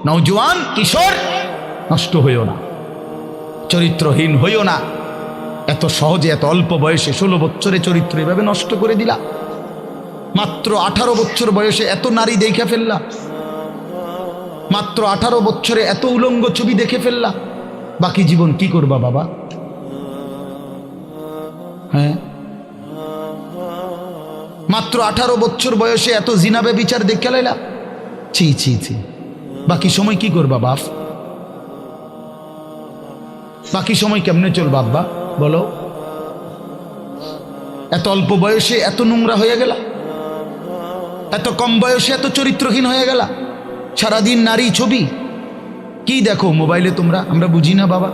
নওজোয়ান কিশোর, নষ্ট হইও না, চরিত্রহীন হইও না। এত সহজে এত অল্প বয়সে 16 বছরে চরিত্র এভাবে নষ্ট করে দিলা। মাত্র 18 বছর বয়সে এত নারী দেখে ফেললা, মাত্র 18 বছরে এত উলঙ্গ ছবি দেখে ফেললা। বাকি জীবন কি করবা বাবা? হ্যাঁ, মাত্র 18 বছর বয়সে এত জিনা ব্যভিচার দেখে লাইলা। ছি ছি ছি, বাকি সময় কি করবা বাপ? বাকি সময় কেমনে চলবা আব্বা বলো? এত অল্প বয়সে এত নোংরা হয়ে গেলা, এত কম বয়সে এত চরিত্রহীন হয়ে গেলা। সারাদিন নারী ছবি কি দেখো মোবাইলে তোমরা, আমরা বুঝি না বাবা।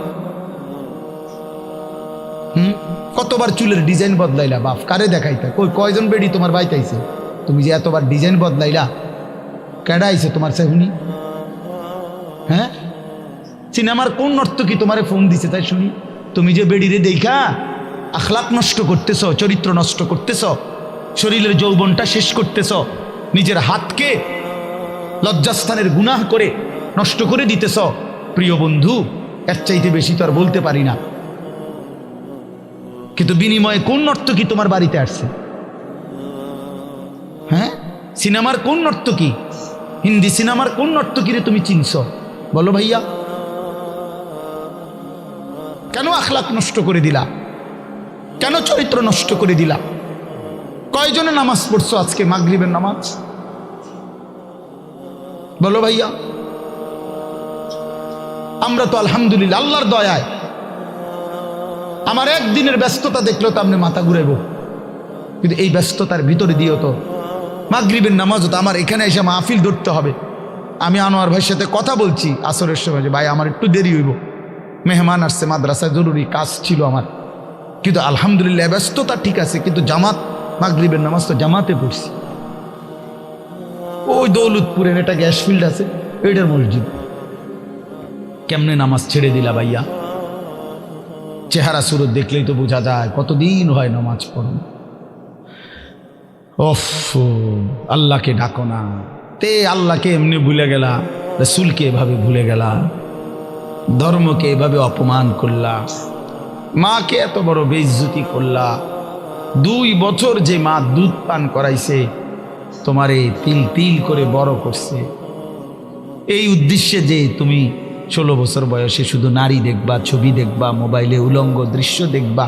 কতবার চুলের ডিজাইন বদলাইলা বাপ? কারে দেখাইতা? কয়জন বেডি তোমার বাইতে আইছে? তুমি যে এতবার ডিজাইন বদলাইলা, কেডা আইছে তোমার সেহুনি? হ্যাঁ, সিনেমার কোন নর্তকী তোমারে ফোন দিছে তাই শুনি? তুমি যে বেডিরে দেখা আখলাক নষ্ট করতেছ, চরিত্র নষ্ট করতেছ, শরীরের যৌবনটা শেষ করতেছ, নিজের হাতকে লজ্জাস্থানের গুনাহ করে নষ্ট করে দিতেছ। প্রিয় বন্ধু, এর চাইতে বেশি তো আর বলতে পারি না। কিন্তু বিনিময়ে কোন নর্তকী তোমার বাড়িতে আসছে? হ্যাঁ, সিনেমার কোন নর্তকী, হিন্দি সিনেমার কোন নর্তকীরে তুমি চিনছ বলো ভাইয়া? কেন আখলাক নষ্ট করে দিলা? কেন চরিত্র নষ্ট করে দিলা? কয়জনে নামাজ পড়ছো আজকে মাগরিবের নামাজ বলো ভাইয়া? আমরা তো আলহামদুলিল্লাহ আল্লাহর দয়ায় আমার একদিনের ব্যস্ততা দেখলেও তো আপনি মাথা ঘুরাইব, কিন্তু এই ব্যস্ততার ভিতরে দিয়েও তো মাগরিবের নামাজ হতো। আমার এখানে এসে মাহফিল ধরতে হবে। আমি আনোয়ার ভাইয়ের সাথে কথা বলছি আসরের সময় যে ভাই আমার একটু দেরি হইব, মেহমান আসছে, মাদ্রাসায় জরুরি কাজ ছিল আমার। কিন্তু আলহামদুলিল্লাহ ব্যস্ততা ঠিক আছে, কিন্তু জামাত মাগরিবের নামাজ তো জামাতে পড়ছি। ওই দৌলতপুরের একটা গ্যাস ফিল্ড আছে, ওইটার মসজিদ। কেমনে নামাজ ছেড়ে দিলা ভাইয়া? চেহারা সুরত দেখলেই তো বোঝা যায় কতদিন হয় নামাজ পড়ো। ওফ, আল্লাহকে ডাকো না। তে আল্লাহকে এমনি ভুলে গেলা, রাসূলকে এভাবে ভুলে গেলা, ধর্মকে এভাবে অপমান করলা, মাকে এত বড় বেইজ্জতি করলা। 2 বছর যে মা দুধ পান করাইছে, তোমারে তিল তিল করে বড় করছে, এই উদ্দেশ্যে যে তুমি 16 বছর বয়সে শুধু নারী দেখবা, ছবি দেখবা, মোবাইলে উলঙ্গ দৃশ্য দেখবা,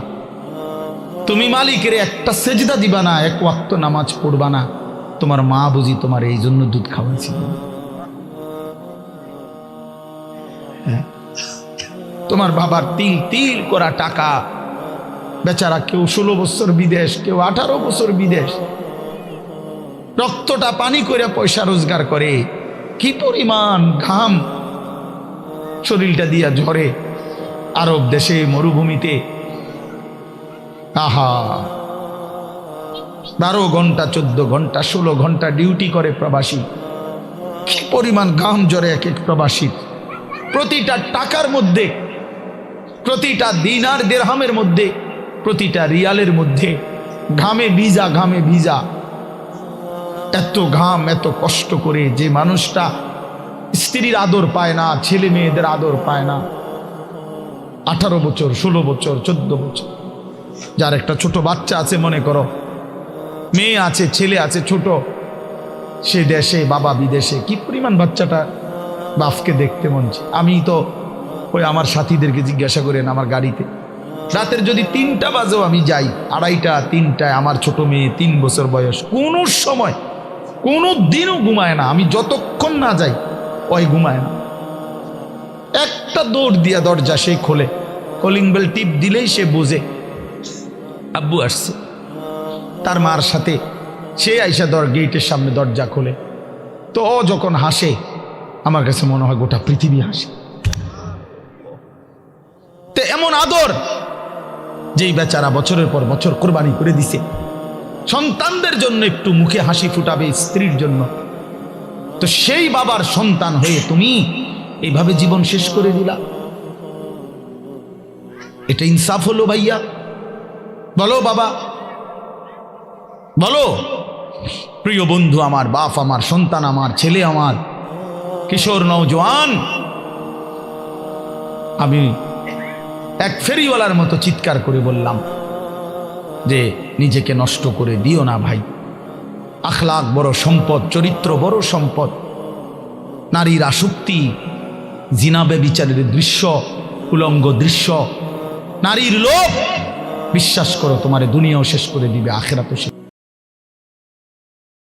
তুমি মালিকের একটা সেজদা দিবা না, 1 ওয়াক্ত নামাজ পড়বা না। তোমার মা বুঝি তোমার এই জন্য দুধ খাওয়াইছিল? হ্যাঁ, তোমার বাবার তিল তিল করা টাকা, বেচারা কেউ 16 বছর বিদেশ, কেউ 18 বছর বিদেশ, রক্তটা পানি করে পয়সা রোজগার করে। কি পরিমাণ ঘাম শরীরটা দিয়া ঝরে আরব দেশে মরুভূমিতে। আহা, 12 ঘন্টা 14 ঘন্টা 16 ঘন্টা ডিউটি করে প্রবাসী। কি পরিমাণ ঘাম ঝরে এক এক প্রবাসী। প্রতিটা টাকার মধ্যে, প্রতিটা দিনার দিরহামের মধ্যে, প্রতিটা রিয়ালের মধ্যে ঘামে ভিজা, ঘামে ভিজা। এত ঘাম, এত কষ্ট করে যে মানুষটা স্ত্রীর আদর পায় না, ছেলে মেয়েদের আদর পায় না, 18 বছর 16 বছর 14 বছর, যার একটা ছোট বাচ্চা আছে, মনে করো মেয়ে আছে, ছেলে আছে ছোট, সে দেশে, বাবা বিদেশে, কি পরিমাণ বাচ্চাটা বাপকে দেখতে মন চায়। আমি তো ওই আমার সাথীদেরকে জিজ্ঞাসা করেন, আমার গাড়িতে রাতের যদি 3টা বাজেও আমি যাই, 2:30 3টায়, আমার ছোট মেয়ে 3 বছর বয়স, কোনো সময় কোনো দিনও ঘুমায় না। আমি যতক্ষণ না যাই ওই ঘুমায় না। একটা দৌড় দিয়া দরজা সে খোলে, কলিং বেল টিপ দিলেই সে বোঝে আব্বু আসছে। তার মার সাথে সে আইসা গেটের সামনে দরজা খোলে, তো ও যখন হাসে আমার কাছে মনে হয় গোটা পৃথিবী হাসে। তো এমন আদর, যেই বেচারা বছরের পর বছর কোরবানি করে দিছে সন্তানদের জন্য, একটু মুখে হাসি ফুটাবে স্ত্রীর জন্য, তো সেই বাবার সন্তান হয়ে তুমি এইভাবে জীবন শেষ করে দিলা। এটা ইনসাফ হলো ভাইয়া? বলো বাবা, বলো। প্রিয় বন্ধু আমার, বাপ আমার, সন্তান আমার, ছেলে আমার, কিশোর নওজোয়ান, আমি এক ফেরিওয়ালার মতো চিৎকার করে বললাম যে নিজেকে নষ্ট করে দিও না ভাই। আখলাক বড় সম্পদ, চরিত্র বড় সম্পদ। নারীর আসক্তি, জিনা ব্যভিচারের দৃশ্য, উলঙ্গ দৃশ্য, নারীর লোভ, বিশ্বাস করো তোমার দুনিয়াও শেষ করে দিবে, আখিরাতও শেষ।